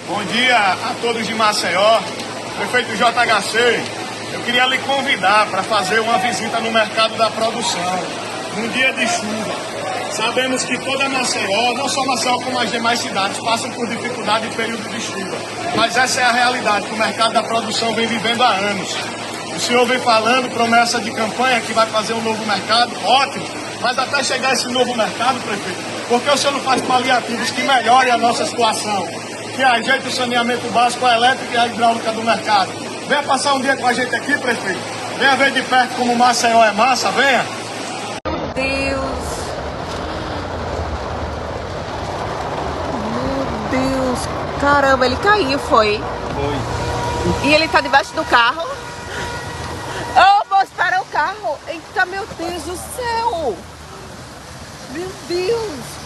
Bom dia a todos de Maceió. Prefeito JHC, eu queria lhe convidar para fazer uma visita no mercado da produção, num dia de chuva. Sabemos que toda Maceió, não só Maceió como as demais cidades, passam por dificuldade em período de chuva. Mas essa é a realidade que o mercado da produção vem vivendo há anos. O senhor vem falando, promessa de campanha, que vai fazer um novo mercado, ótimo. Mas até chegar esse novo mercado, prefeito, por que o senhor não faz paliativos que melhorem a nossa situação? Que ajeite o saneamento básico, a elétrica e a hidráulica do mercado. Venha passar um dia com a gente aqui, prefeito. Venha ver de perto como Maceió é massa, venha. Meu Deus. Meu Deus. Caramba, ele caiu, foi? Foi. E ele tá debaixo do carro? Oh, vou parar o carro. Eita, meu Deus do céu. Meu Deus.